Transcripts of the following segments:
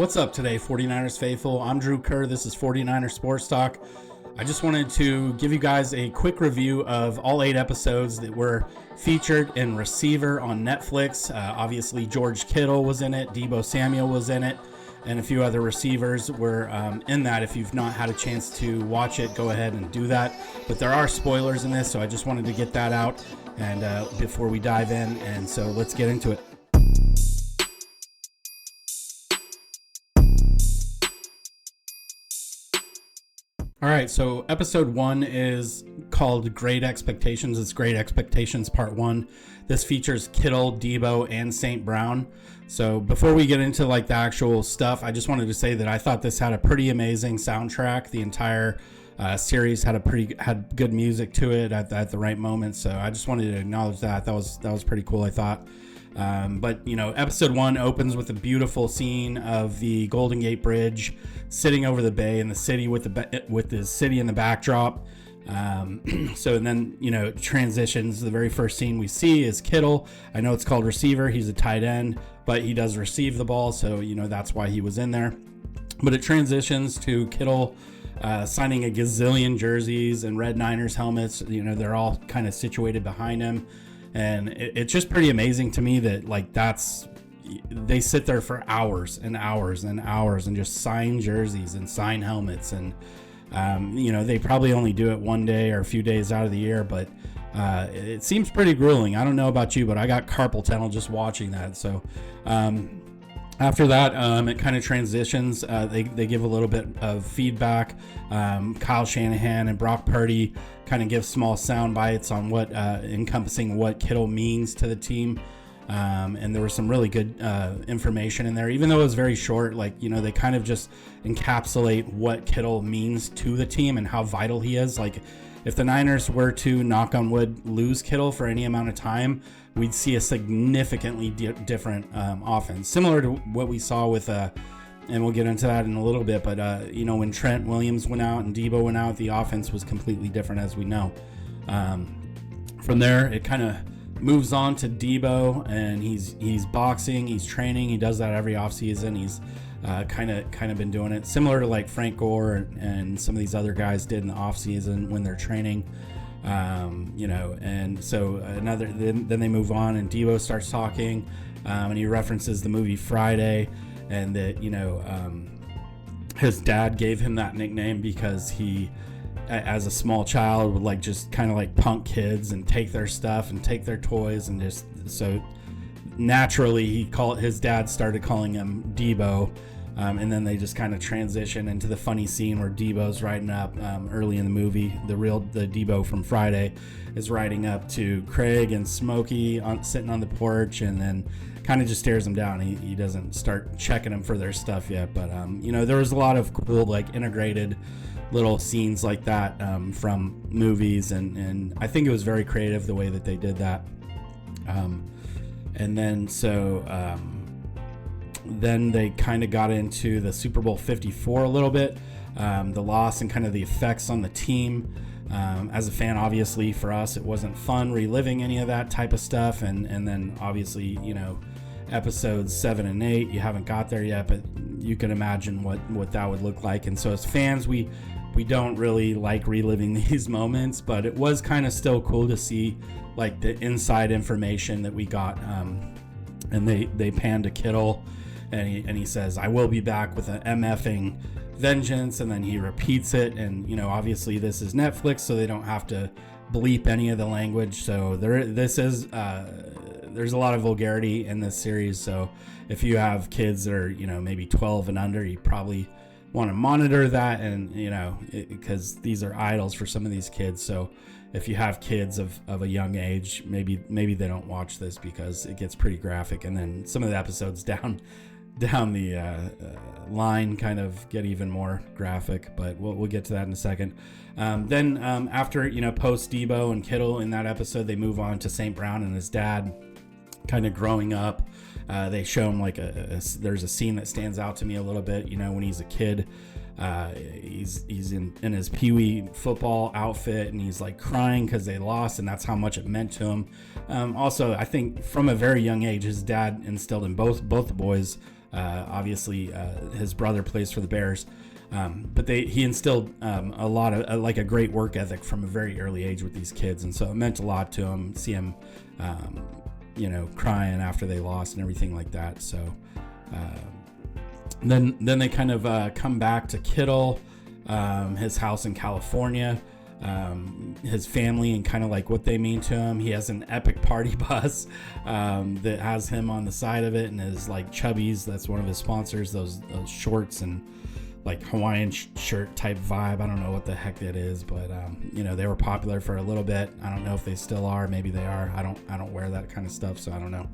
What's up today, 49ers faithful? I'm Drew Kerr. This is 49ers Sports Talk. I just wanted to give you guys a quick review of all 8 episodes that were featured in Receiver on Netflix. Obviously, George Kittle was in it, Deebo Samuel was in it, and a few other receivers were in that. If you've not had a chance to watch it, go ahead and do that. But there are spoilers in this, so I just wanted to get that out and before we dive in. And so let's get into it. All right, so episode 1 is called Great Expectations. It's Great Expectations Part 1. This features Kittle, Debo, and St. Brown. So before we get into like the actual stuff, I just wanted to say that I thought this had a pretty amazing soundtrack. The entire series had good music to it at the right moment. So I just wanted to acknowledge that. That was pretty cool, I thought. But you know, episode 1 opens with a beautiful scene of the Golden Gate Bridge sitting over the bay in the city with the city in the backdrop. So and then, you know, transitions. The very first scene we see is Kittle. I know it's called receiver. He's a tight end, but he does receive the ball. So, you know, that's why he was in there. But it transitions to Kittle signing a gazillion jerseys and red Niners helmets. You know, they're all kind of situated behind him. And it's just pretty amazing to me that like they sit there for hours and hours and hours and just sign jerseys and sign helmets. And, you know, they probably only do it one day or a few days out of the year, but it seems pretty grueling. I don't know about you, but I got carpal tunnel just watching that. So after that, it kind of transitions. They give a little bit of feedback. Kyle Shanahan and Brock Purdy kind of give small sound bites on what encompassing what Kittle means to the team. And there was some really good information in there, even though it was very short. Like, you know, they kind of just encapsulate what Kittle means to the team and how vital he is. Like, if the Niners were to, knock on wood, lose Kittle for any amount of time, we'd see a significantly different offense, similar to what we saw with, and we'll get into that in a little bit, but, you know, when Trent Williams went out and Debo went out, the offense was completely different, as we know. From there, it kind of moves on to Debo, and he's boxing, he's training, he does that every offseason. He's kind of been doing it similar to like Frank Gore and some of these other guys did in the offseason when they're training. You know, and so then they move on, and Debo starts talking, and he references the movie Friday, and that, you know, his dad gave him that nickname because he, as a small child, would like just kind of like punk kids and take their stuff and take their toys, and just so naturally his dad started calling him Debo. And then they just kind of transition into the funny scene where Debo's riding up early in the movie. The Debo from Friday is riding up to Craig and Smokey sitting on the porch, and then kind of just stares him down. He doesn't start checking them for their stuff yet. But, you know, there was a lot of cool, like, integrated little scenes like that from movies. And I think it was very creative the way that they did that. And then then they kind of got into the Super Bowl 54 a little bit, the loss and kind of the effects on the team. As a fan, obviously, for us, it wasn't fun reliving any of that type of stuff. And then, obviously, you know, episodes 7 and 8, you haven't got there yet, but you can imagine what that would look like. And so as fans, we don't really like reliving these moments, but it was kind of still cool to see, like, the inside information that we got. And they pan to Kittle, and he says, "I will be back with an MFing vengeance," and then he repeats it. And, you know, obviously this is Netflix, so they don't have to bleep any of the language. So there's a lot of vulgarity in this series. So if you have kids that are, you know, maybe 12 and under, you probably want to monitor that, and, you know, because these are idols for some of these kids. So if you have kids of a young age, maybe they don't watch this because it gets pretty graphic, and then some of the episodes down the line kind of get even more graphic, but we'll get to that in a second. Then after, you know, post Debo and Kittle in that episode, they move on to St. Brown and his dad kind of growing up. They show him like there's a scene that stands out to me a little bit, you know, when he's a kid. He's in his peewee football outfit, and he's like crying because they lost, and that's how much it meant to him. Also, I think from a very young age, his dad instilled in both the boys Obviously, his brother plays for the Bears. But he instilled a lot of like a great work ethic from a very early age with these kids, and so it meant a lot to him. See him, crying after they lost and everything like that. So then they kind of come back to Kittle, his house in California, his family, and kind of like what they mean to him. He has an epic party bus that has him on the side of it, and his like Chubbies, that's one of his sponsors, those shorts and like Hawaiian shirt type vibe. I don't know what the heck that is, but they were popular for a little bit. I don't know if they still are. Maybe they are. I don't wear that kind of stuff, so I don't know.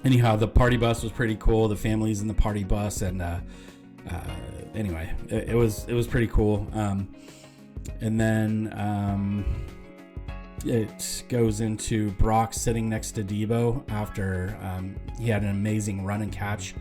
Anyhow, the party bus was pretty cool. The family's in the party bus, and anyway, it was pretty cool. And then it goes into Brock sitting next to Debo after he had an amazing run and catch.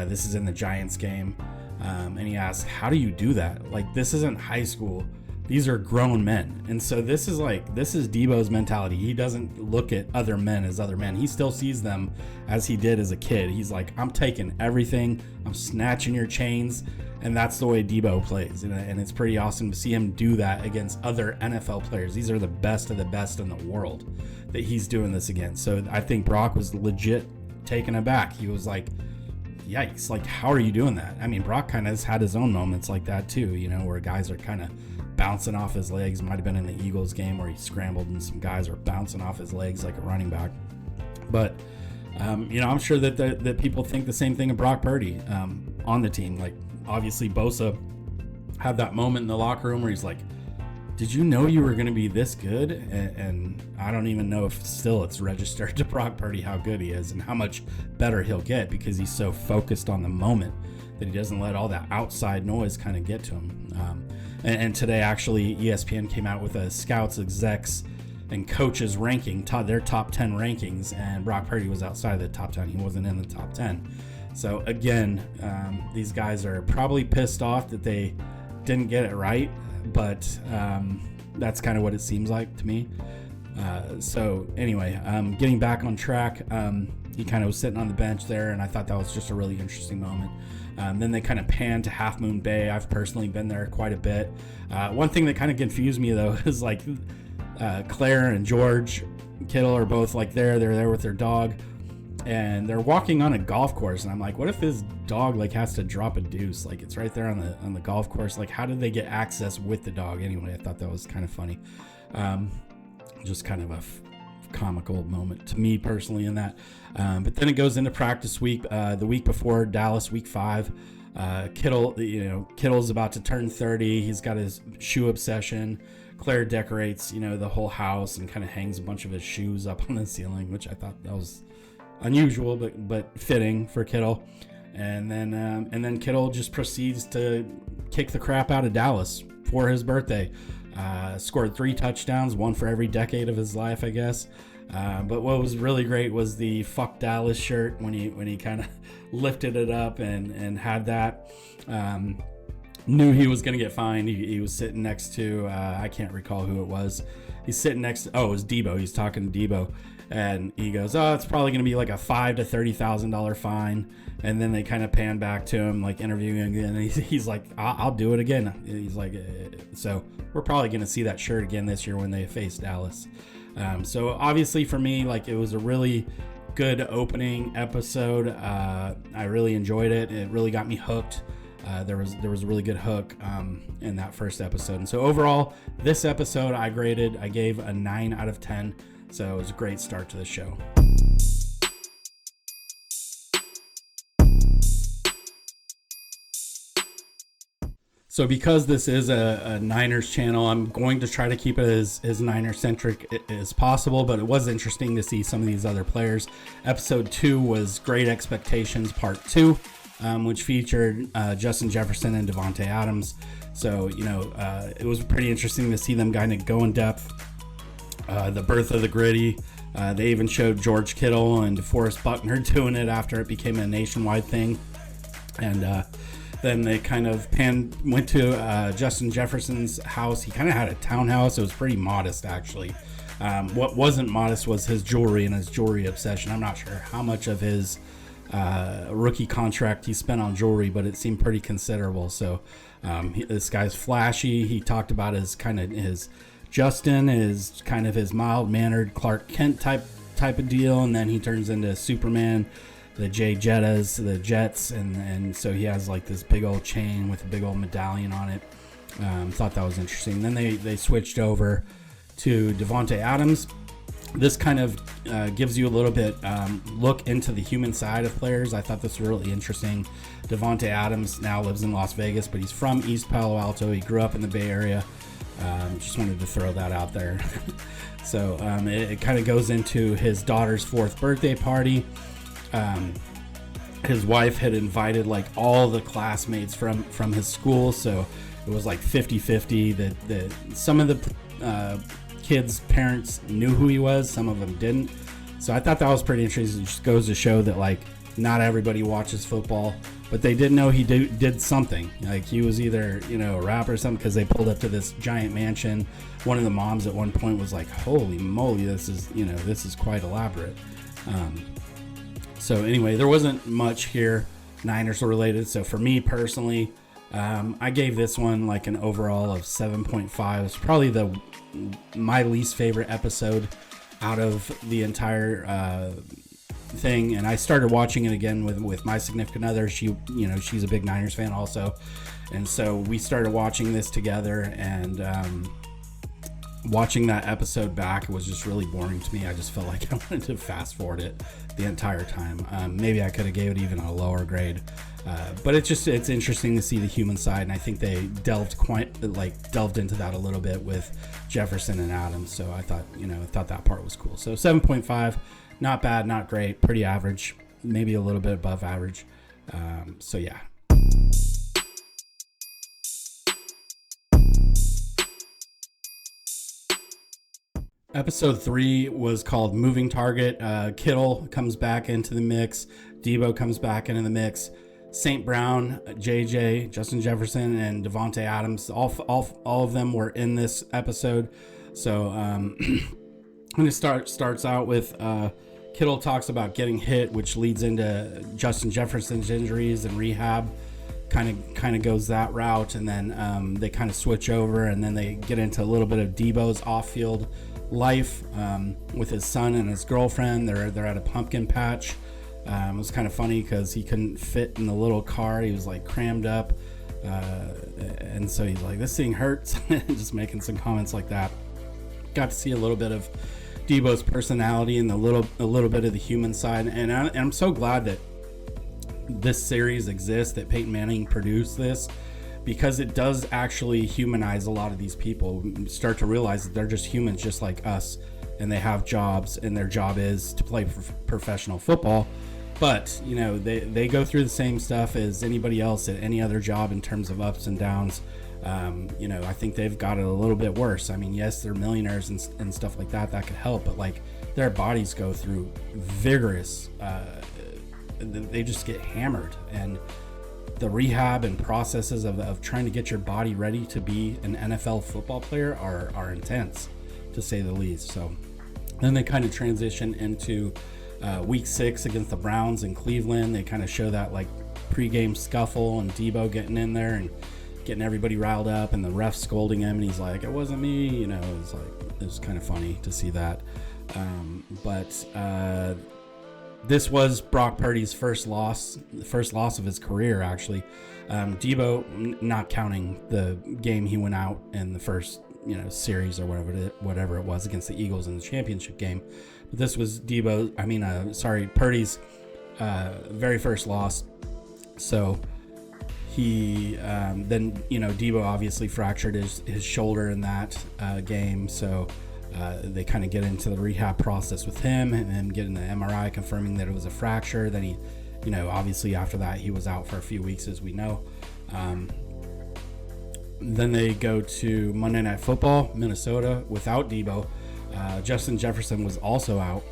This is in the Giants game. And he asks, how do you do that? Like, this isn't high school. These are grown men. And so this is Debo's mentality. He doesn't look at other men as other men. He still sees them as he did as a kid. He's like, I'm taking everything. I'm snatching your chains. And that's the way Debo plays. And it's pretty awesome to see him do that against other NFL players. These are the best of the best in the world that he's doing this against. So I think Brock was legit taken aback. He was like, yikes, like, how are you doing that? I mean, Brock kind of has had his own moments like that too, where guys are kind of bouncing off his legs. Might have been in the Eagles game where he scrambled and some guys are bouncing off his legs like a running back. But, I'm sure that people think the same thing of Brock Purdy on the team. Like, obviously, Bosa had that moment in the locker room where he's like, did you know you were going to be this good? And I don't even know if still it's registered to Brock Purdy how good he is and how much better he'll get because he's so focused on the moment that he doesn't let all that outside noise kind of get to him. And today, actually, ESPN came out with a scouts, execs, and coaches ranking, their top 10 rankings, and Brock Purdy was outside of the top 10. He wasn't in the top 10. So, again, these guys are probably pissed off that they didn't get it right. But that's kind of what it seems like to me. So anyway, getting back on track, he kind of was sitting on the bench there, and I thought that was just a really interesting moment. Then they kind of panned to Half Moon Bay. I've personally been there quite a bit. One thing that kind of confused me, though, is like Claire and George Kittle are both like they're there with their dog. And they're walking on a golf course, and I'm like, what if his dog like has to drop a deuce? Like, it's right there on the golf course. Like, how did they get access with the dog? Anyway, I thought that was kind of funny. Just kind of a comical moment to me personally in that. But then it goes into practice week. The week before, Dallas, week 5. Kittle's about to turn 30. He's got his shoe obsession. Claire decorates, the whole house and kind of hangs a bunch of his shoes up on the ceiling, which I thought that was unusual, but fitting for Kittle. And then Kittle just proceeds to kick the crap out of Dallas for his birthday. Scored 3 touchdowns, one for every decade of his life, I guess. But what was really great was the "Fuck Dallas" shirt when he kind of lifted it up and had that. Knew he was going to get fined. He was sitting next to I can't recall who it was. He's sitting next to, it was Debo. He's talking to Debo. And he goes, it's probably going to be like a $5,000 to $30,000 fine. And then they kind of pan back to him, like interviewing him again. And he's like, I'll do it again. He's like, so we're probably going to see that shirt again this year when they face Dallas. So obviously for me, like, it was a really good opening episode. I really enjoyed it. It really got me hooked. There was a really good hook in that first episode. And so overall, this episode I gave a 9 out of 10. So it was a great start to the show. So because this is a Niners channel, I'm going to try to keep it as Niner-centric as possible, but it was interesting to see some of these other players. Episode 2 was Great Expectations Part 2, which featured Justin Jefferson and Davante Adams. So, it was pretty interesting to see them kind of go in depth. The birth of the gritty. They even showed George Kittle and DeForest Buckner doing it after it became a nationwide thing. And then they kind of went to Justin Jefferson's house. He kind of had a townhouse. It was pretty modest, actually. What wasn't modest was his jewelry and his jewelry obsession. I'm not sure how much of his rookie contract he spent on jewelry, but it seemed pretty considerable. So this guy's flashy. He talked about his Justin is kind of his mild-mannered Clark Kent type of deal, and then he turns into Superman, the the Jets, and so he has like this big old chain with a big old medallion on it. Thought that was interesting. Then they switched over to Davante Adams. This kind of gives you a little bit look into the human side of players. I thought this was really interesting. Davante Adams now lives in Las Vegas, but he's from East Palo Alto. He grew up in the Bay Area. Just wanted to throw that out there. So it kind of goes into his daughter's 4th birthday party. His wife had invited like all the classmates from his school, so it was like 50-50. That some of the kids' parents knew who he was, some of them didn't. So I thought that was pretty interesting. It just goes to show that like not everybody watches football, but they did know he did something. Like he was either a rapper or something, because they pulled up to this giant mansion. One of the moms at one point was like, "Holy moly, this is quite elaborate." So anyway, there wasn't much here Niners related. So for me personally, I gave this one like an overall of 7.5. It's probably my least favorite episode out of the entire thing. And I started watching it again with my significant other. She's a big Niners fan also, and so we started watching this together. And watching that episode back, it was just really boring to me. I just felt like I wanted to fast forward it the entire time. Maybe I could have gave it even a lower grade, but it's interesting to see the human side, and I think they delved into that a little bit with Jefferson and Adams. So I thought that part was cool. So 7.5, not bad, not great, pretty average, maybe a little bit above average. So yeah. Episode 3 was called Moving Target. Kittle comes back into the mix. Debo comes back into the mix. St. Brown, JJ, Justin Jefferson, and Davante Adams, all of them were in this episode. So it starts out with Kittle talks about getting hit, which leads into Justin Jefferson's injuries and rehab. Kind of goes that route, and then they kind of switch over, and then they get into a little bit of Debo's off-field life with his son and his girlfriend. They're at a pumpkin patch. It was kind of funny because he couldn't fit in the little car. He was like crammed up, and so he's like, "This thing hurts," just making some comments like that. Got to see a little bit of Debo's personality and a little bit of the human side, and I'm so glad that this series exists, that Peyton Manning produced this, because it does actually humanize a lot of these people. We start to realize that they're just humans just like us, and they have jobs, and their job is to play professional football. But they go through the same stuff as anybody else at any other job in terms of ups and downs. I think they've got it a little bit worse. I mean, yes, they're millionaires and stuff like that could help, but like their bodies go through vigorous they just get hammered, and the rehab and processes of trying to get your body ready to be an NFL football player are intense, to say the least. So then they kind of transition into week 6 against the Browns in Cleveland. They kind of show that like pregame scuffle and Debo getting in there and getting everybody riled up, and the ref scolding him, and he's like, "It wasn't me," it was kind of funny to see that. But this was Brock Purdy's first loss of his career, actually. Debo, not counting the game he went out in the first series or whatever it was against the Eagles in the championship game. But this was Purdy's very first loss. So he then Debo obviously fractured his shoulder in that game. So they kind of get into the rehab process with him, and then getting the MRI confirming that it was a fracture. Then he, obviously after that he was out for a few weeks, as we know. Then they go to Monday Night Football, Minnesota, without Debo. Justin Jefferson was also out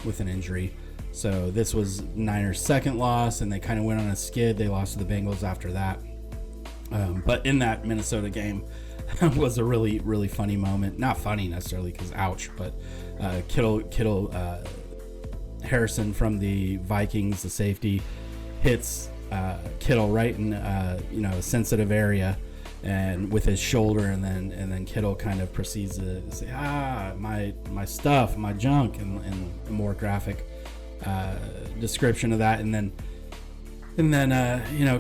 with an injury. So this was Niners' second loss, and they kind of went on a skid. They lost to the Bengals after that. But in that Minnesota game was a really, really funny moment. Not funny necessarily, because ouch, but Kittle Harrison from the Vikings, the safety, hits Kittle right in a sensitive area, and with his shoulder, and then Kittle kind of proceeds to say, my stuff, my junk, and a more graphic description of that, and then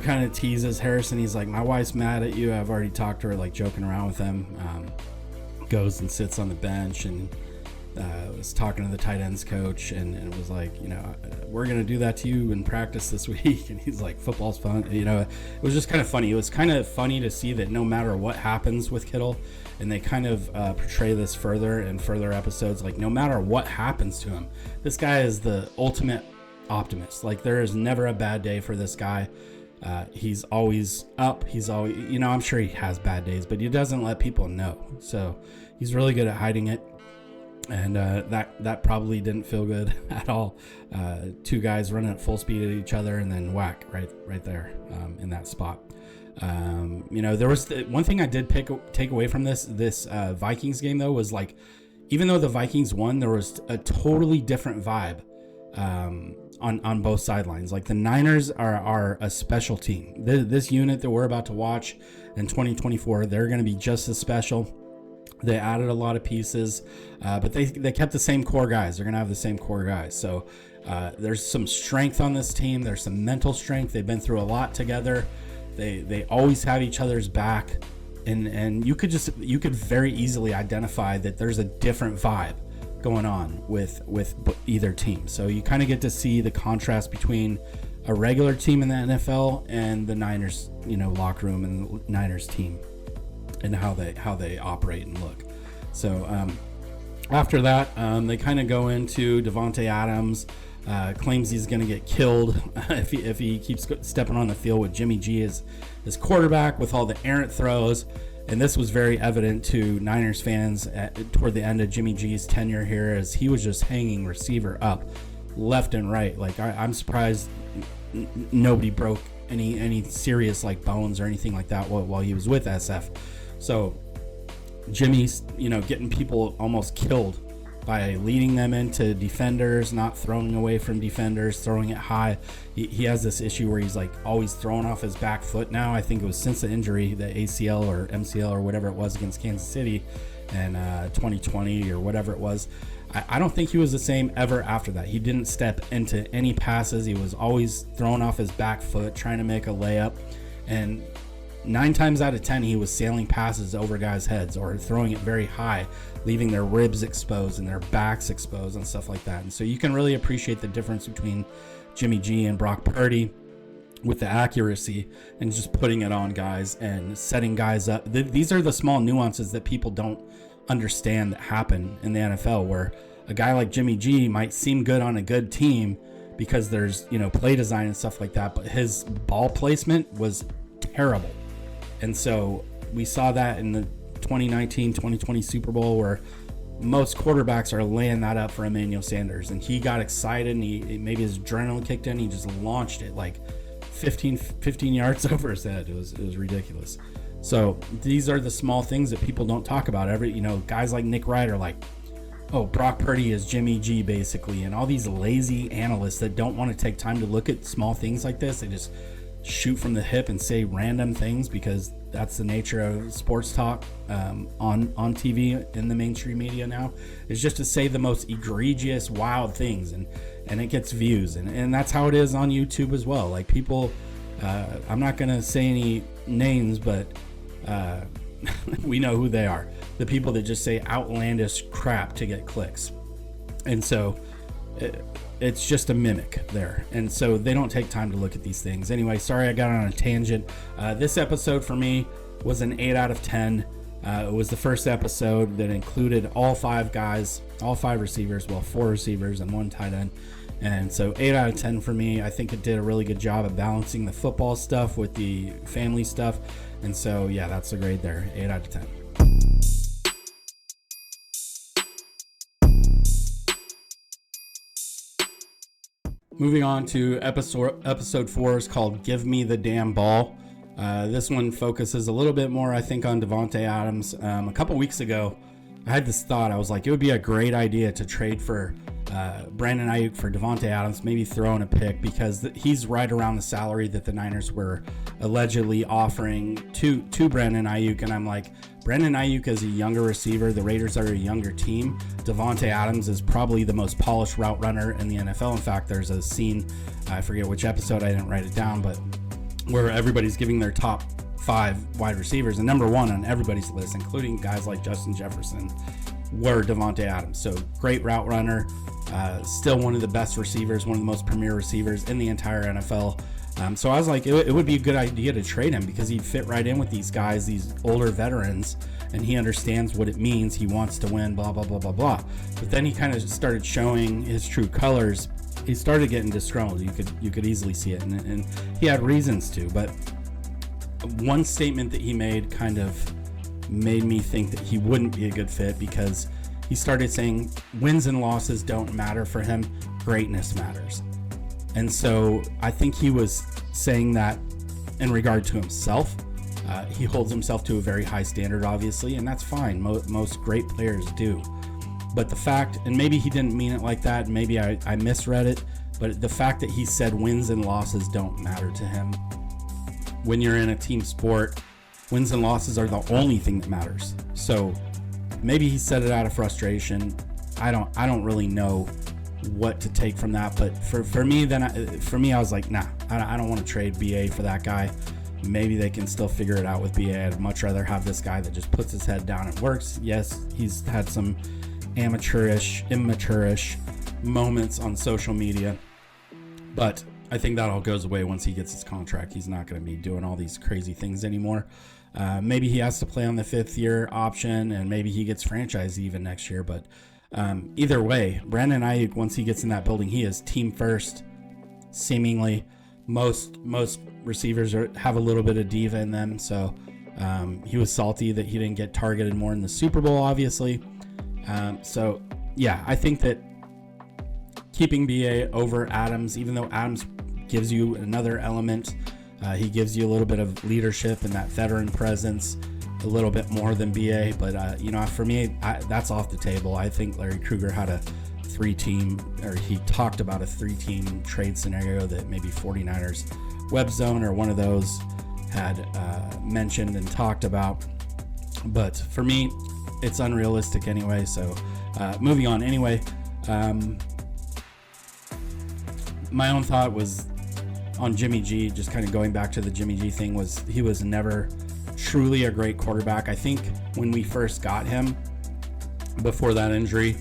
kind of teases Harrison. He's like, my wife's mad at you. I've already talked to her, like joking around with him. Goes and sits on the bench and was talking to the tight ends coach, and it was like, we're going to do that to you in practice this week. And he's like, football's fun. It was just kind of funny. It was kind of funny to see that no matter what happens with Kittle, and they kind of portray this further in further episodes, like no matter what happens to him, this guy is the ultimate optimist. Like there is never a bad day for this guy. He's always up. He's always, I'm sure he has bad days, but he doesn't let people know. So he's really good at hiding it. And that probably didn't feel good at all. Two guys running at full speed at each other, and then whack right there in that spot. There was one thing I did take away from this Vikings game though, was like, even though the Vikings won, there was a totally different vibe on both sidelines. Like the Niners are a special team. This unit that we're about to watch in 2024, they're going to be just as special. They added a lot of pieces, but they kept the same core guys. They're going to have the same core guys. So there's some strength on this team. There's some mental strength. They've been through a lot together. They always have each other's back. And you could very easily identify that there's a different vibe going on with either team. So you kind of get to see the contrast between a regular team in the NFL and the Niners, locker room and the Niners team, and how they operate and look. So after that, they kind of go into Davante Adams, claims he's going to get killed if he keeps stepping on the field with Jimmy G as his quarterback with all the errant throws. And this was very evident to Niners fans toward the end of Jimmy G's tenure here, as he was just hanging receiver up left and right. Like I'm surprised nobody broke any serious like bones or anything like that while he was with SF. So Jimmy's, getting people almost killed by leading them into defenders, not throwing away from defenders, throwing it high. He has this issue where he's like always throwing off his back foot now. I think it was since the injury, the ACL or MCL or whatever it was against Kansas City in 2020 or whatever it was. I don't think he was the same ever after that. He didn't step into any passes. He was always throwing off his back foot, trying to make a layup. And 9 times out of 10, he was sailing passes over guys' heads or throwing it very high, leaving their ribs exposed and their backs exposed and stuff like that. And so you can really appreciate the difference between Jimmy G and Brock Purdy with the accuracy and just putting it on guys and setting guys up. These are the small nuances that people don't understand that happen in the NFL, where a guy like Jimmy G might seem good on a good team because there's, play design and stuff like that, but his ball placement was terrible. And so we saw that in the 2019-2020 Super Bowl, where most quarterbacks are laying that up for Emmanuel Sanders, and he got excited and maybe his adrenaline kicked in. He just launched it like 15 yards over his head. It was ridiculous. So these are the small things that people don't talk about. Guys like Nick Wright are like, oh, Brock Purdy is Jimmy G basically, and all these lazy analysts that don't want to take time to look at small things like this. They just shoot from the hip and say random things because that's the nature of sports talk on TV in the mainstream media now, is just to say the most egregious, wild things, and it gets views, and that's how it is on YouTube as well. Like people, I'm not gonna say any names, but we know who they are. The people that just say outlandish crap to get clicks, and so it's just a mimic there, and so they don't take time to look at these things. Anyway, sorry I got on a tangent. This episode for me was an 8 out of 10. It was the first episode that included all 5 guys, all 5 receivers, 4 receivers and 1 tight end, and so 8 out of 10 for me. I think it did a really good job of balancing the football stuff with the family stuff, and so yeah, that's the grade there, 8 out of 10. Moving on to episode 4 is called Give Me the Damn Ball. This one focuses a little bit more, I think, on Davante Adams. A couple weeks ago, I had this thought. I was like, it would be a great idea to trade for Brandon Ayuk for Davante Adams, maybe throw in a pick, because he's right around the salary that the Niners were allegedly offering to Brandon Ayuk. And I'm like, Brandon Ayuk is a younger receiver. The Raiders are a younger team. Davante Adams is probably the most polished route runner in the NFL. In fact, there's a scene, I forget which episode, I didn't write it down, but where everybody's giving their top 5 wide receivers, and number 1 on everybody's list, including guys like Justin Jefferson, were Davante Adams. So great route runner, still one of the best receivers, one of the most premier receivers in the entire NFL. So I was like, it would be a good idea to trade him, because he'd fit right in with these guys, these older veterans, and he understands what it means. He wants to win, blah, blah, blah, blah, blah. But then he kind of started showing his true colors. He started getting disgruntled. You could easily see it, and he had reasons to. But one statement that he made kind of made me think that he wouldn't be a good fit, because he started saying wins and losses don't matter for him, greatness matters. And so I think he was saying that in regard to himself. He holds himself to a very high standard, obviously, and that's fine. Most great players do. But the fact, and maybe he didn't mean it like that, maybe I misread it, but the fact that he said wins and losses don't matter to him. When you're in a team sport, wins and losses are the only thing that matters. So maybe he said it out of frustration. I don't really know what to take from that, but for me, I was like, nah, I don't want to trade BA for that guy. Maybe they can still figure it out with BA. I'd much rather have this guy that just puts his head down and works. Yes, he's had some amateurish, immature-ish moments on social media, but I think that all goes away once he gets his contract. He's not going to be doing all these crazy things anymore. Maybe he has to play on the 5th-year option, and maybe he gets franchised even next year. But either way, Brandon Ayuk, once he gets in that building, he is team first. Seemingly, most receivers have a little bit of diva in them. So he was salty that he didn't get targeted more in the Super Bowl, obviously. So yeah, I think that keeping BA over Adams, even though Adams gives you another element, he gives you a little bit of leadership and that veteran presence, a little bit more than BA. But for me, that's off the table. I think Larry Krueger had a 3-team, or he talked about a 3-team trade scenario that maybe 49ers Web Zone or one of those had mentioned and talked about. But for me, it's unrealistic anyway. So moving on. Anyway, my own thought was on Jimmy G, just kind of going back to the Jimmy G thing, was he was never truly a great quarterback. I think when we first got him before that injury,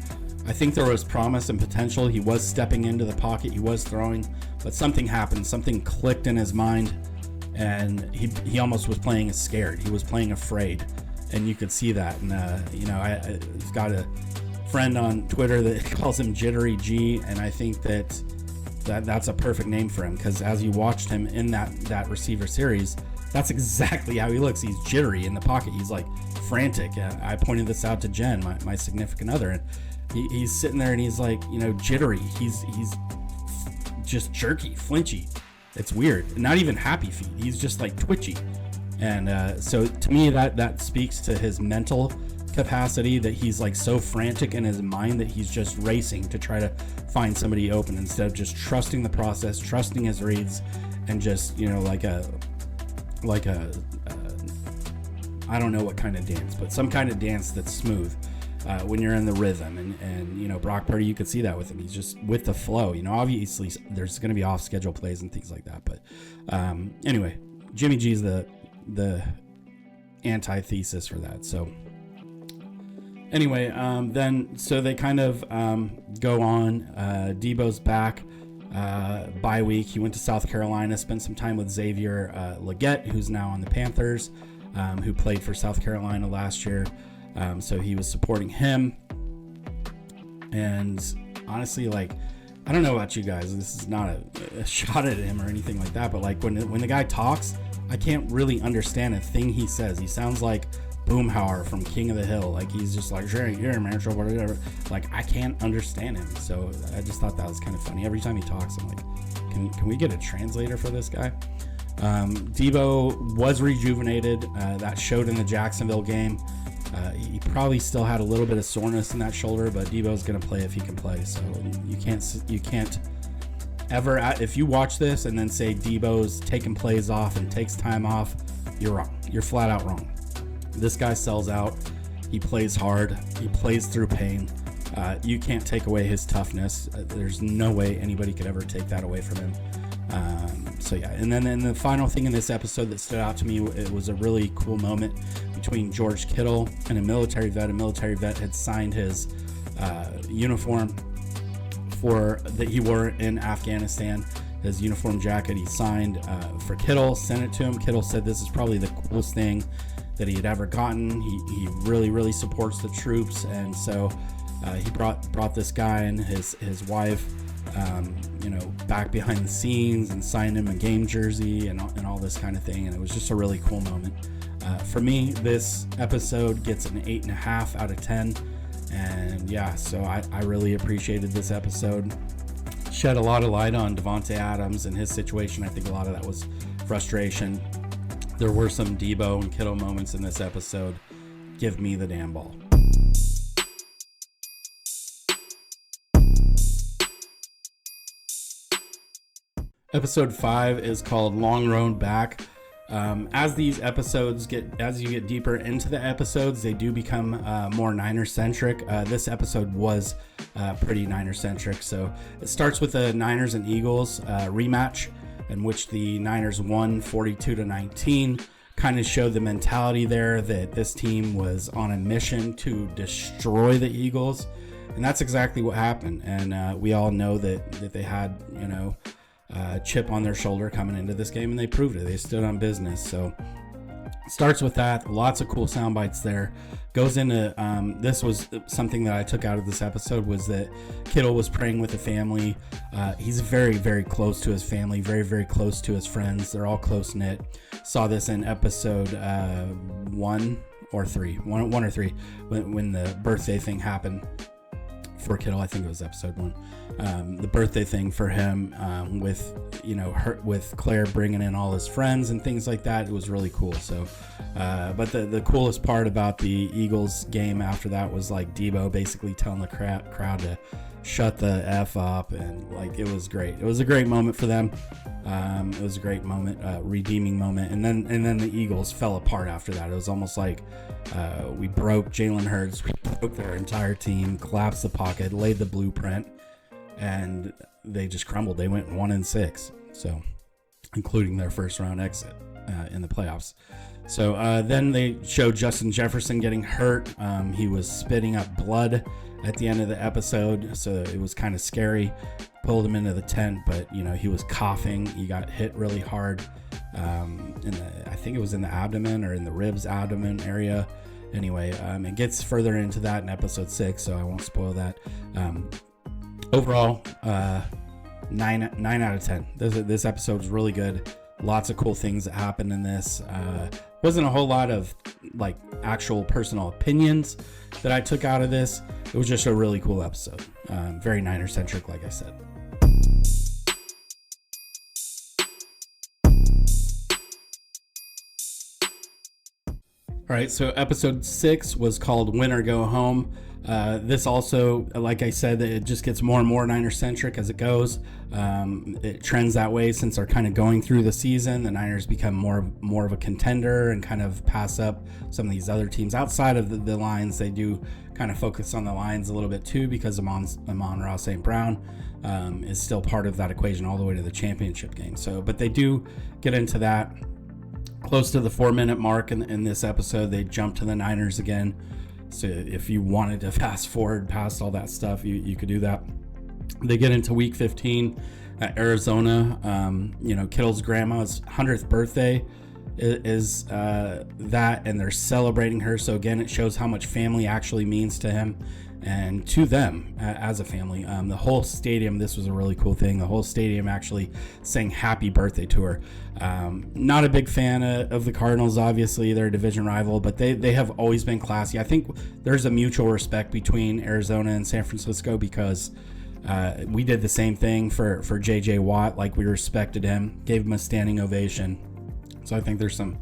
I think there was promise and potential. He was stepping into the pocket, he was throwing, but something happened, something clicked in his mind, and he almost was playing scared. He was playing afraid, and you could see that. And I've got a friend on Twitter that calls him Jittery G, and I think that's a perfect name for him, because as you watched him in that receiver series, that's exactly how he looks. He's jittery in the pocket. He's like frantic. I pointed this out to Jen, my significant other, and he's sitting there and he's like, jittery. He's just jerky, flinchy. It's weird. Not even happy feet. He's just like twitchy. And so to me, that speaks to his mental capacity, that he's like so frantic in his mind that he's just racing to try to find somebody open, instead of just trusting the process, trusting his reads, and just like a I don't know what kind of dance, but some kind of dance that's smooth when you're in the rhythm. And Brock Purdy, you could see that with him. He's just with the flow. Obviously there's going to be off schedule plays and things like that, but anyway, Jimmy G's the antithesis for that. So anyway, then so they kind of go on. Debo's back, bye week. He went to South Carolina, spent some time with Xavier Legette, who's now on the Panthers, who played for South Carolina last year. So he was supporting him. And honestly, I don't know about you guys, this is not a shot at him or anything like that, but when the guy talks, I can't really understand a thing he says. He sounds like Boomhauer from King of the Hill. He's just like, sure, here, man, sure, whatever. I can't understand him. So I just thought that was kind of funny. Every time he talks, I'm like, can we get a translator for this guy? Debo was rejuvenated. That showed in the Jacksonville game. He probably still had a little bit of soreness in that shoulder, but Debo's going to play if he can play. So you can't ever, if you watch this and then say Debo's taking plays off and takes time off, you're wrong. You're flat out wrong. This guy sells out. He plays hard. He plays through pain. You can't take away his toughness. There's no way anybody could ever take that away from him. So yeah, and then the final thing in this episode that stood out to me, it was a really cool moment between George Kittle and a military vet. A military vet had signed his uniform that he wore in Afghanistan. His uniform jacket he signed for Kittle, sent it to him. Kittle said this is probably the coolest thing that he had ever gotten. He really supports the troops, and so he brought this guy and his wife back behind the scenes and signed him a game jersey and all this kind of thing, and it was just a really cool moment. For me, this episode gets an 8.5 out of 10, and yeah, so I really appreciated this episode. Shed a lot of light on Davante Adams and his situation. I think a lot of that was frustration. There were some Debo and Kittle moments in this episode. Give me the damn ball. Episode 5 is called Long Road Back. As you get deeper into the episodes, they do become more Niners-centric. This episode was pretty Niners-centric. So it starts with the Niners and Eagles rematch, in which the Niners won 42-19. Kind of showed the mentality there that this team was on a mission to destroy the Eagles, and that's exactly what happened. And we all know that they had, chip on their shoulder coming into this game, and they proved it. They stood on business. So it starts with that. Lots of cool sound bites there. Goes into this was something that I took out of this episode, was that Kittle was praying with the family. He's very close to his family, very close to his friends. They're all close knit. Saw this in episode 1 or 3 when the birthday thing happened for Kittle. I think it was episode 1. The birthday thing for him, with Claire bringing in all his friends and things like that. It was really cool. So, but the coolest part about the Eagles game after that was like Debo basically telling the crowd to shut the F up, and like it was great. It was a great moment for them. It was a great moment, redeeming moment. And then the Eagles fell apart after that. It was almost like we broke Jalen Hurts, we broke their entire team, collapsed the pocket, laid the blueprint, and they just crumbled. They went 1-6, so including their first round exit in the playoffs. So then they showed Justin Jefferson getting hurt. He was spitting up blood at the end of the episode, so it was kind of scary. Pulled him into the tent, but he was coughing. He got hit really hard. I think it was in the abdomen or in the ribs abdomen area. Anyway, it gets further into that in episode 6, so I won't spoil that. Overall, 9 out of 10. This episode was really good. Lots of cool things that happened in this. Wasn't a whole lot of like actual personal opinions that I took out of this. It was just a really cool episode. Very Niner-centric, like I said. All right, so episode 6 was called Win or Go Home. This also, like I said, it just gets more and more Niner-centric as it goes. It trends that way since they're kind of going through the season. The Niners become more of a contender and kind of pass up some of these other teams outside of the Lions. They do kind of focus on the Lions a little bit too, because Amon-Ra St. is still part of that equation all the way to the championship game. So, but they do get into that. Close to the 4-minute mark in this episode, they jump to the Niners again. So if you wanted to fast forward past all that stuff, you could do that. They get into week 15 at Arizona. Kittle's grandma's 100th birthday is that, and they're celebrating her. So again, it shows how much family actually means to him and to them as a family. The whole stadium, this was a really cool thing. The whole stadium actually sang happy birthday to her. Not a big fan of the Cardinals, obviously. They're a division rival, but they have always been classy. I think there's a mutual respect between Arizona and San Francisco, because we did the same thing for J.J. Watt. Like, we respected him, gave him a standing ovation. So I think there's some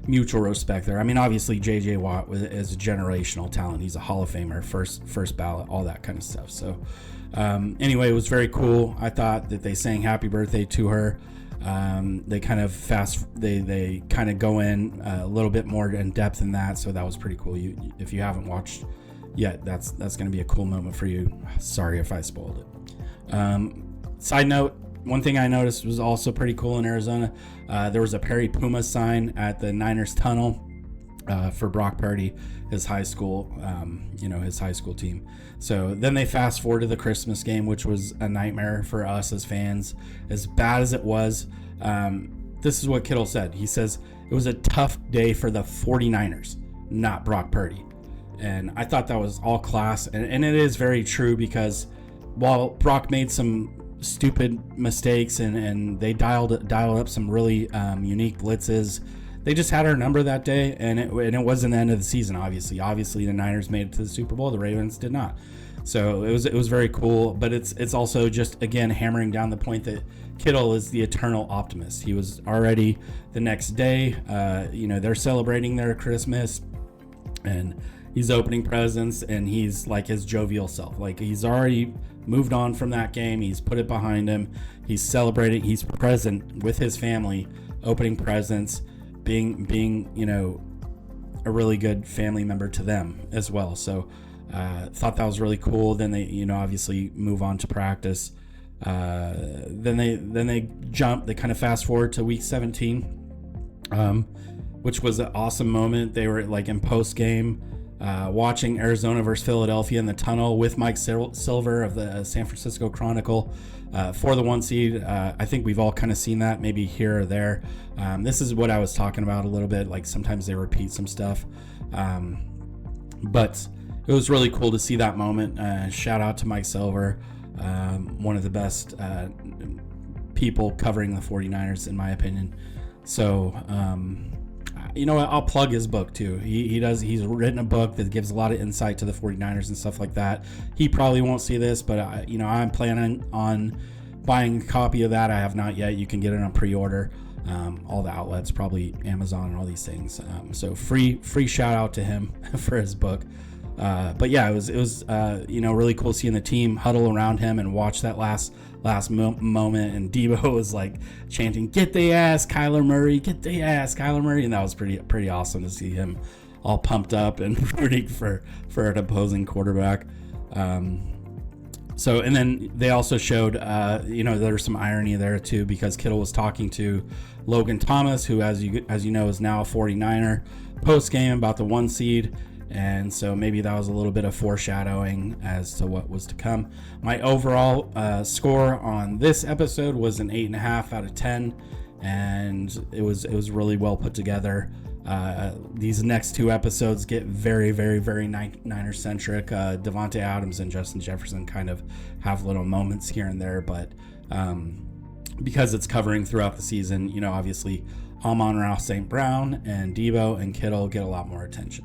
mutual respect there. I mean, obviously J.J. Watt is a generational talent. He's a Hall of Famer, first ballot, all that kind of stuff. So anyway, it was very cool. I thought that they sang happy birthday to her. They kind of they kind of go in a little bit more in depth than that. So that was pretty cool. If you haven't watched yet, that's going to be a cool moment for you. Sorry if I spoiled it. Side note, one thing I noticed was also pretty cool in Arizona. There was a Perry Puma sign at the Niners tunnel for Brock Purdy, his high school, his high school team. So then they fast forward to the Christmas game, which was a nightmare for us as fans. As bad as it was, this is what Kittle said. He says, it was a tough day for the 49ers, not Brock Purdy. And I thought that was all class. And it is very true, because while Brock made some stupid mistakes and they dialed up some really unique blitzes, they just had our number that day, and it wasn't the end of the season. Obviously the Niners made it to the Super Bowl, the Ravens did not. So it was very cool, but it's also just, again, hammering down the point that Kittle is the eternal optimist. He was already the next day, they're celebrating their Christmas, and he's opening presents, and he's like his jovial self. Like, he's already moved on from that game. He's put it behind him. He's celebrating. He's present with his family, opening presents, being a really good family member to them as well. So thought that was really cool. Then they obviously move on to practice. Then they jump. They kind of fast forward to week 17, which was an awesome moment. They were like in post game, watching Arizona versus Philadelphia in the tunnel with Mike Silver of the San Francisco Chronicle for the 1 seed. I think we've all kind of seen that, maybe here or there. This is what I was talking about a little bit. Like, sometimes they repeat some stuff, but it was really cool to see that moment. Shout out to Mike Silver, one of the best people covering the 49ers, in my opinion. So I'll plug his book too. He's written a book that gives a lot of insight to the 49ers and stuff like that. He probably won't see this, but I'm planning on buying a copy of that. I have not yet. You can get it on pre-order. All the outlets, probably Amazon and all these things. So free shout out to him for his book. But yeah, it was really cool seeing the team huddle around him and watch that last moment, and Debo was like chanting, "Get the ass, Kyler Murray! Get the ass, Kyler Murray!" And that was pretty awesome to see him all pumped up and rooting for an opposing quarterback. So, and then they also showed, there was some irony there too, because Kittle was talking to Logan Thomas, who, as you know, is now a 49er, post game about the 1 seed. And so maybe that was a little bit of foreshadowing as to what was to come. My overall score on this episode was an 8.5 out of 10, and it was really well put together. These next 2 episodes get very, very, very Niner centric. Davante Adams and Justin Jefferson kind of have little moments here and there, but because it's covering throughout the season, obviously Amon-Ra St. Brown and Debo and Kittle get a lot more attention.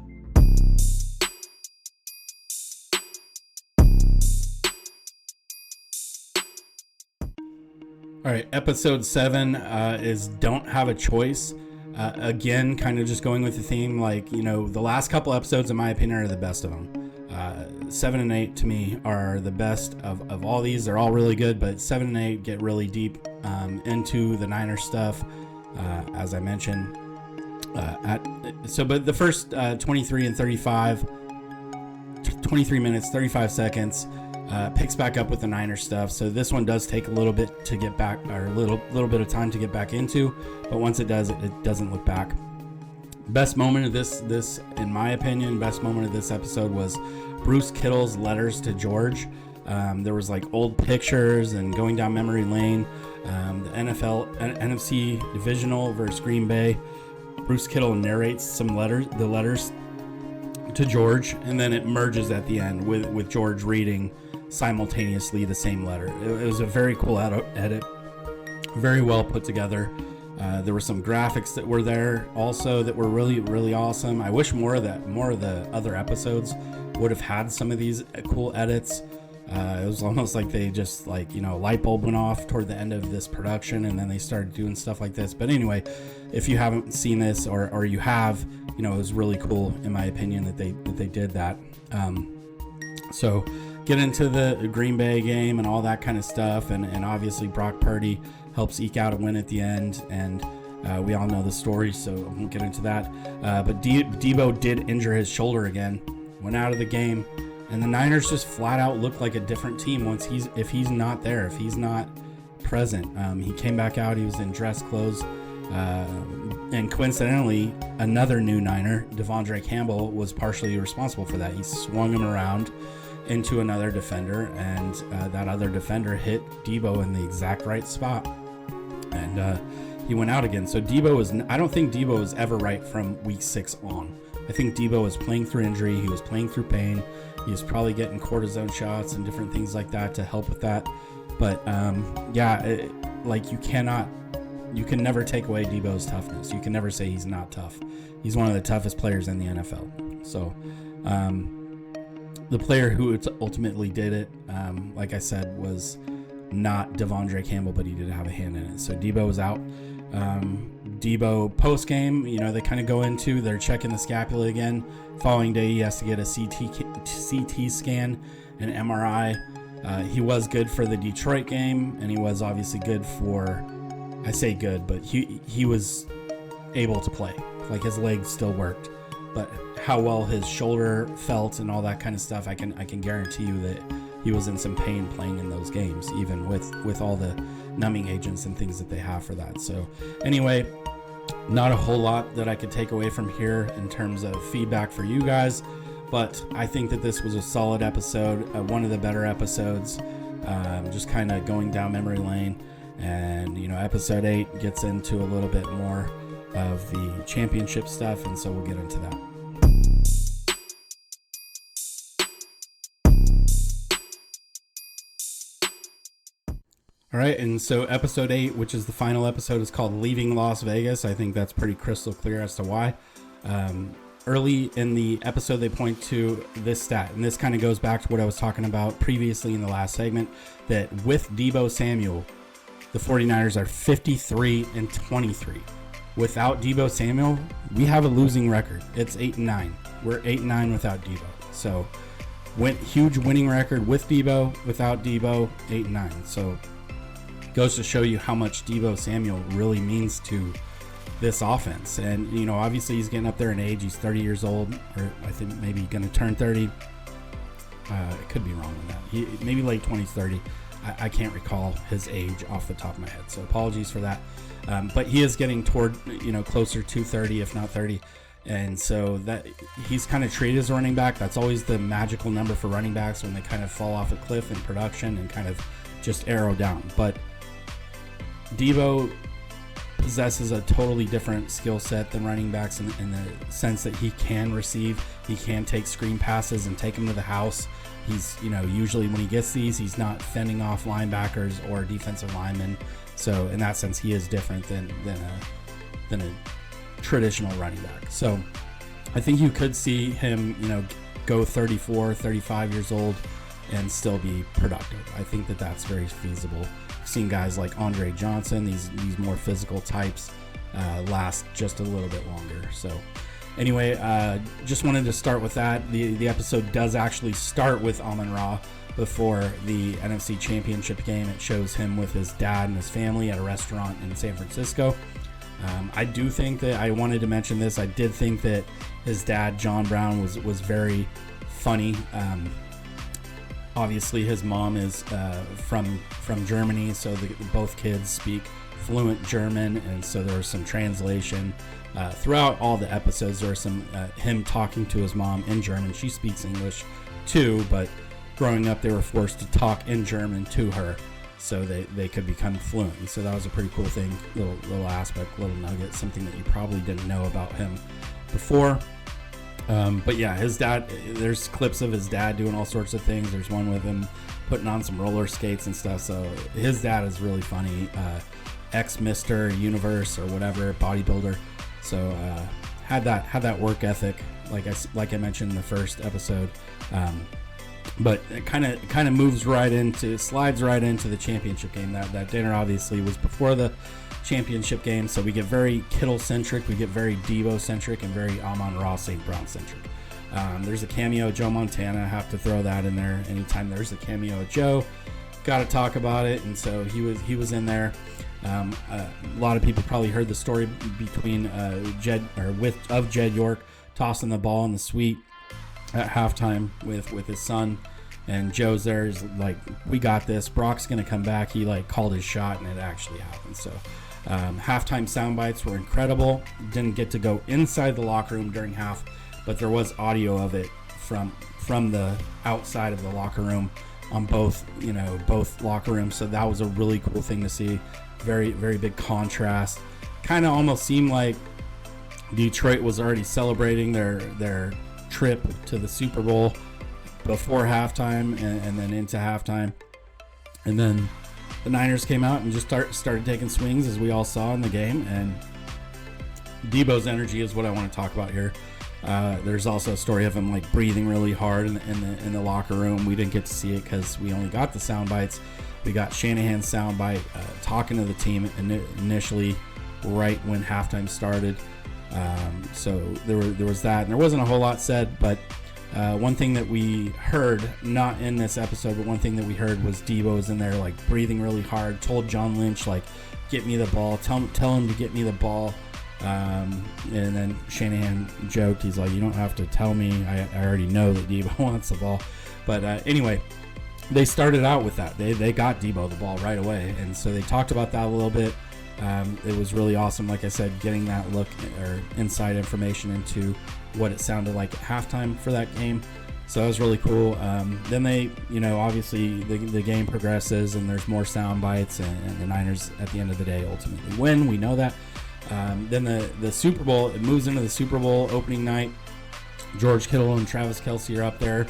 All right, episode 7 is Don't Have a Choice. Again, kind of just going with the theme, the last couple episodes, in my opinion, are the best of them. 7 and 8 to me are the best of all these. They're all really good, but 7 and 8 get really deep into the Niners stuff, as I mentioned. But the first 23 minutes, 35 seconds, picks back up with the Niners stuff. So this one does take a little bit to get back, or a little bit of time to get back into, but once it does, it doesn't look back. Best moment of this, in my opinion, best moment of this episode was Bruce Kittle's letters to George. There was like old pictures and going down memory lane. The NFC divisional versus Green Bay. Bruce Kittle narrates the letters to George, and then it merges at the end with George reading simultaneously the same letter. It was a very cool edit, very well put together. There were some graphics that were there also that were really, really awesome. I wish more of the other episodes would have had some of these cool edits. It was almost like they just a light bulb went off toward the end of this production, and then they started doing stuff like this. But anyway, if you haven't seen this or you have, it was really cool in my opinion that they did that. So get into the Green Bay game and all that kind of stuff, and obviously Brock Purdy helps eke out a win at the end, and we all know the story, so I won't get into that. But Debo did injure his shoulder again, went out of the game. And the Niners just flat out look like a different team if he's not there, if he's not present. He came back out. He was in dress clothes. And coincidentally, another new Niner, Devondre Campbell, was partially responsible for that. He swung him around into another defender, and that other defender hit Debo in the exact right spot. And he went out again. So I don't think Debo was ever right from week 6 on. I think Debo was playing through injury. He was playing through pain. He was probably getting cortisone shots and different things like that to help with that. But you can never take away Debo's toughness. You can never say he's not tough. He's one of the toughest players in the NFL. So the player who ultimately did it, like I said, was not Devondre Campbell, but he did have a hand in it. So Debo was out. Debo post-game, they kind of go into, they're checking the scapula again. Following day, he has to get a CT scan, an MRI. He was good for the Detroit game, and he was obviously good for, I say good, but he was able to play. Like, his legs still worked. But how well his shoulder felt and all that kind of stuff, I can guarantee you that he was in some pain playing in those games, even with all the numbing agents and things that they have for that. So anyway, not a whole lot that I could take away from here in terms of feedback for you guys, but I think that this was a solid episode, one of the better episodes, just kind of going down memory lane. And episode 8 gets into a little bit more of the championship stuff, and so we'll get into that. All right, and so episode 8, which is the final episode, is called Leaving Las Vegas. I think that's pretty crystal clear as to why. Early in the episode, they point to this stat, and this kind of goes back to what I was talking about previously in the last segment, that with Deebo Samuel, the 49ers are 53-23. Without Deebo Samuel, we have a losing record. It's 8-9. We're 8-9 without Debo. So, huge winning record with Debo. Without Debo, 8-9. So, goes to show you how much Deebo Samuel really means to this offense. And, obviously he's getting up there in age. He's 30 years old, or I think maybe going to turn 30. It could be wrong on that. Maybe late 20s, 30. I can't recall his age off the top of my head, so apologies for that. But he is getting toward, closer to 30, if not 30. And so that he's kind of treated as a running back. That's always the magical number for running backs, when they kind of fall off a cliff in production and kind of just arrow down. But Debo possesses a totally different skill set than running backs in the sense that he can receive. He can take screen passes and take them to the house. He's, usually when he gets these, he's not fending off linebackers or defensive linemen. So in that sense, he is different than a traditional running back. So I think you could see him, go 34, 35 years old and still be productive. I think that that's very feasible. I've seen guys like Andre Johnson, these more physical types, last just a little bit longer. So anyway, just wanted to start with that. The episode does actually start with Amon-Ra before the NFC Championship game. It shows him with his dad and his family at a restaurant in San Francisco. I do think that, I wanted to mention this, I did think that his dad, John Brown, was very funny. Obviously, his mom is from Germany, so both kids speak fluent German, and so there was some translation. Throughout all the episodes, there was some him talking to his mom in German. She speaks English too, but growing up, they were forced to talk in German to her so they could become fluent. And so that was a pretty cool thing, little aspect, little nugget, something that you probably didn't know about him before. But yeah, his dad, there's clips of his dad doing all sorts of things. There's one with him putting on some roller skates and stuff. So his dad is really funny. Ex-Mr. Universe or whatever, bodybuilder. So had that work ethic, like I mentioned in the first episode. But it kind of slides right into the championship game. That dinner obviously was before the championship game, so we get very Kittle centric, we get very Deebo centric, and very Amon-Ra St. Brown centric. There's a cameo of Joe Montana. I have to throw that in there. Anytime there's a cameo of Joe, got to talk about it. And so he was in there. A lot of people probably heard the story between Jed York tossing the ball in the suite at halftime with his son, and Joe's there. Is like, we got this. Brock's gonna come back. He like called his shot, and it actually happened. So halftime sound bites were incredible. Didn't get to go inside the locker room during half, but there was audio of it from the outside of the locker room on both locker rooms. So that was a really cool thing to see. Very, very big contrast. Kind of almost seemed like Detroit was already celebrating their trip to the Super Bowl before halftime and then into halftime. And then the Niners came out and just started taking swings, as we all saw in the game. And Debo's energy is what I want to talk about here. There's also a story of him like breathing really hard in the locker room. We didn't get to see it because we only got the sound bites. We got Shanahan's sound bite talking to the team initially right when halftime started. So there was that, and there wasn't a whole lot said, but one thing that we heard, not in this episode, but one thing that we heard was Deebo was in there like breathing really hard, told John Lynch like, get me the ball, tell him to get me the ball. And then Shanahan joked, he's like, you don't have to tell me, I already know that Deebo wants the ball. But anyway, they started out with that. They got Deebo the ball right away, and so they talked about that a little bit. It was really awesome, like I said, getting that look or inside information into what it sounded like at halftime for that game. So that was really cool. Then they, obviously the game progresses and there's more sound bites, and the Niners at the end of the day ultimately win. We know that. Then the Super Bowl, it moves into the Super Bowl opening night. George Kittle and Travis Kelce are up there.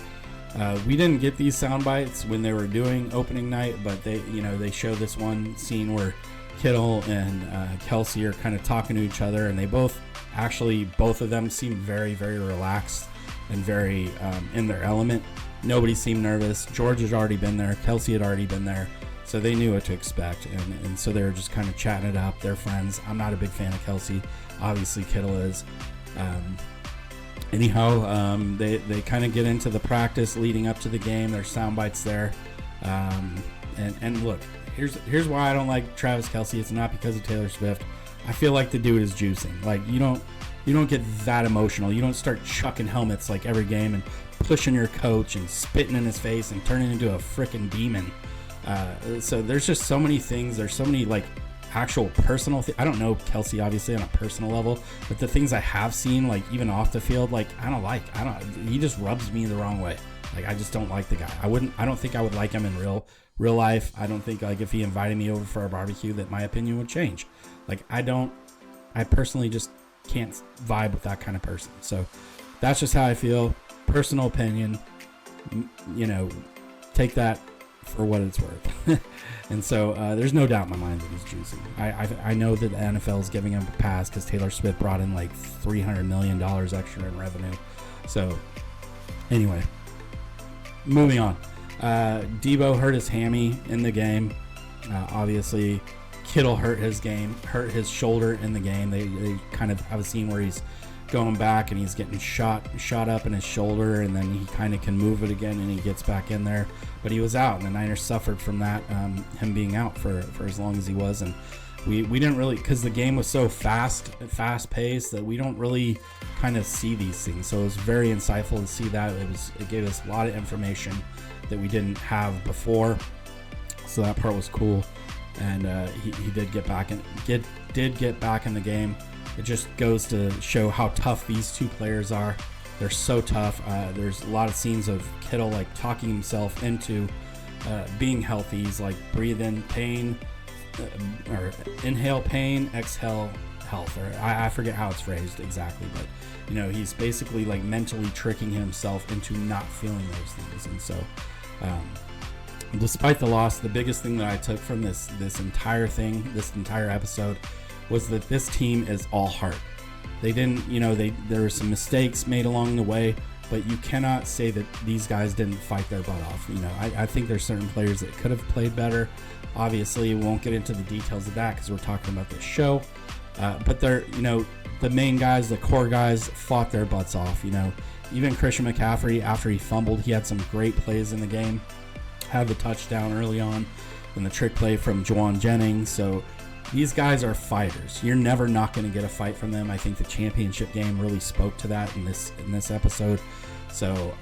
We didn't get these sound bites when they were doing opening night, but they show this one scene where Kittle and Kelce are kind of talking to each other, and they both of them seem very, very relaxed and very in their element. Nobody seemed nervous. George had already been there. Kelce had already been there. So they knew what to expect, and so they were just kind of chatting it up. They're friends. I'm not a big fan of Kelce. Obviously, Kittle is. They kind of get into the practice leading up to the game. There's sound bites there. And look, here's why I don't like Travis Kelce. It's not because of Taylor Swift. I feel like the dude is juicing. Like, you don't get that emotional. You don't start chucking helmets like every game and pushing your coach and spitting in his face and turning into a freaking demon. So there's just so many things. There's so many like actual personal I don't know Kelce obviously on a personal level, but the things I have seen, like even off the field, like he just rubs me the wrong way. Like, I just don't like the guy. I don't think I would like him in real life. I don't think like if he invited me over for a barbecue that my opinion would change. Like, I personally just can't vibe with that kind of person. So that's just how I feel. Personal opinion, take that for what it's worth. And so there's no doubt in my mind that he's juicing. I know that the NFL is giving him a pass because Taylor Swift brought in like $300 million extra in revenue. So anyway, moving on. Deebo hurt his hammy in the game. Obviously, Kittle hurt his shoulder in the game. They kind of have a scene where he's going back and he's getting shot up in his shoulder, and then he kind of can move it again and he gets back in there. But he was out, and the Niners suffered from that, him being out for as long as he was. And we didn't really, because the game was so fast paced, that we don't really kind of see these things. So it was very insightful to see that. It gave us a lot of information that we didn't have before. So that part was cool. And he did get back in the game. It just goes to show how tough these two players are. They're so tough. There's a lot of scenes of Kittle like talking himself into being healthy. He's like, breathe in pain, or inhale pain, exhale health. Or I forget how it's phrased exactly, but he's basically like mentally tricking himself into not feeling those things. And so, despite the loss, the biggest thing that I took from this entire episode was that this team is all heart. They didn't, there were some mistakes made along the way, but you cannot say that these guys didn't fight their butt off. You know, I think there's certain players that could have played better. Obviously, we won't get into the details of that because we're talking about this show. But they're, you know, the main guys, the core guys, fought their butts off. You know, even Christian McCaffrey, after he fumbled, he had some great plays in the game. Had the touchdown early on, and the trick play from Juwan Jennings. So these guys are fighters. You're never not going to get a fight from them. I think the championship game really spoke to that in this episode. So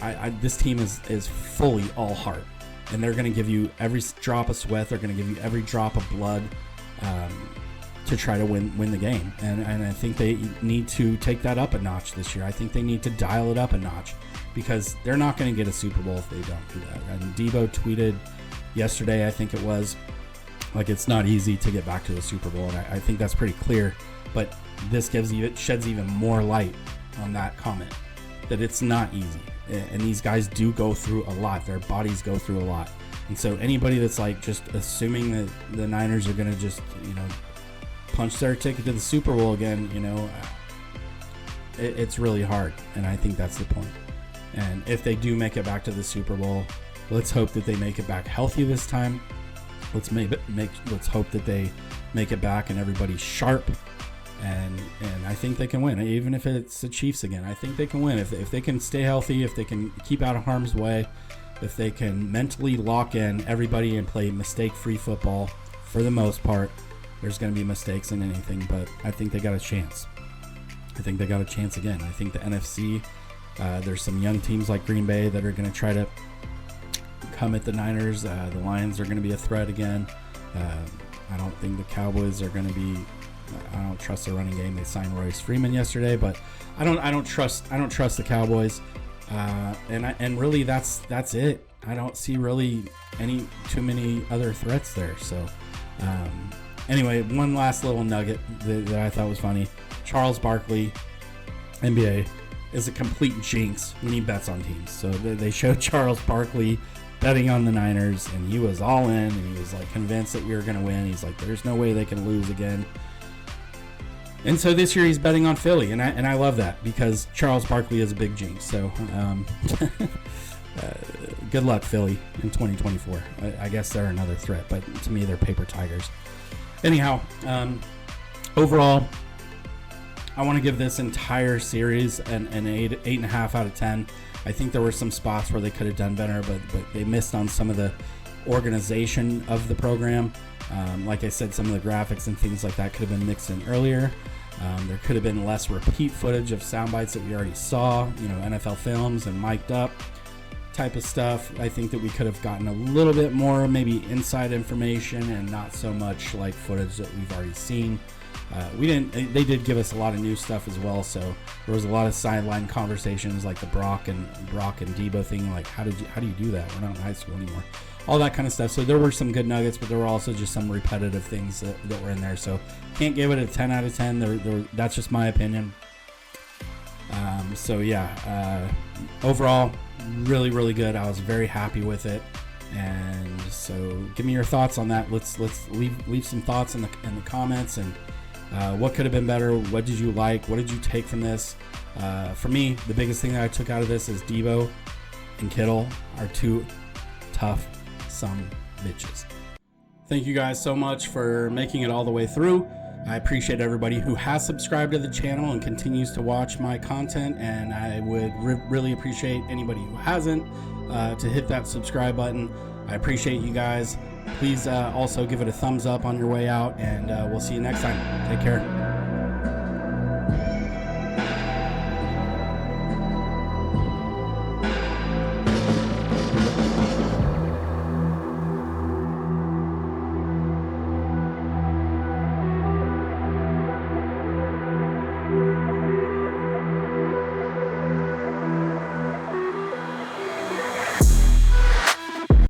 this team is fully all heart, and they're going to give you every drop of sweat. They're going to give you every drop of blood to try to win the game. And I think they need to take that up a notch this year. I think they need to dial it up a notch because they're not going to get a Super Bowl if they don't do that. And Debo tweeted yesterday, I think it was, like, it's not easy to get back to the Super Bowl, and I think that's pretty clear. But this sheds even more light on that comment, that it's not easy. And these guys do go through a lot. Their bodies go through a lot. And so anybody that's like just assuming that the Niners are going to just, you know, punch their ticket to the Super Bowl again, you know, it's really hard. And I think that's the point. And if they do make it back to the Super Bowl, let's hope that they make it back healthy this time. Let's hope that they make it back and everybody's sharp, and I think they can win. Even if it's the Chiefs again, I think they can win if they can stay healthy, if they can keep out of harm's way, if they can mentally lock in everybody and play mistake-free football. For the most part, there's going to be mistakes in anything, but I think they got a chance. I think they got a chance again. I think the NFC, there's some young teams like Green Bay that are going to try to come at the Niners. The Lions are going to be a threat again. I don't think the Cowboys are going to be. I don't trust their running game. They signed Royce Freeman yesterday, but I don't trust the Cowboys. And really that's it. I don't see really too many other threats there. So anyway, one last little nugget that I thought was funny. Charles Barkley, NBA, is a complete jinx when he bets on teams. So they showed Charles Barkley betting on the Niners, and he was all in, and he was like convinced that we were going to win. He's like, there's no way they can lose again. And so this year he's betting on Philly, and I love that because Charles Barkley is a big jinx. So good luck, Philly, in 2024. I guess they're another threat, but to me they're paper tigers. Anyhow, overall, I want to give this entire series an 8.5 out of 10. I think there were some spots where they could have done better, but they missed on some of the organization of the program. Like I said, some of the graphics and things like that could have been mixed in earlier. There could have been less repeat footage of sound bites that we already saw, you know, NFL films and mic'd up type of stuff. I think that we could have gotten a little bit more maybe inside information and not so much like footage that we've already seen. They did give us a lot of new stuff as well, so there was a lot of sideline conversations like the Brock and Debo thing, like how do you do that? We're not in high school anymore. All that kind of stuff. So there were some good nuggets, but there were also just some repetitive things that were in there. So can't give it a 10 out of 10. That's just my opinion. So yeah, overall, really, really good. I was very happy with it. And so give me your thoughts on that. Let's leave some thoughts in the comments, and what could have been better? What did you like? What did you take from this? For me, the biggest thing that I took out of this is Debo and Kittle are two tough some bitches. Thank you guys so much for making it all the way through. I appreciate everybody who has subscribed to the channel and continues to watch my content, and I would really appreciate anybody who hasn't to hit that subscribe button. I appreciate you guys. Please also give it a thumbs up on your way out, and we'll see you next time. Take care.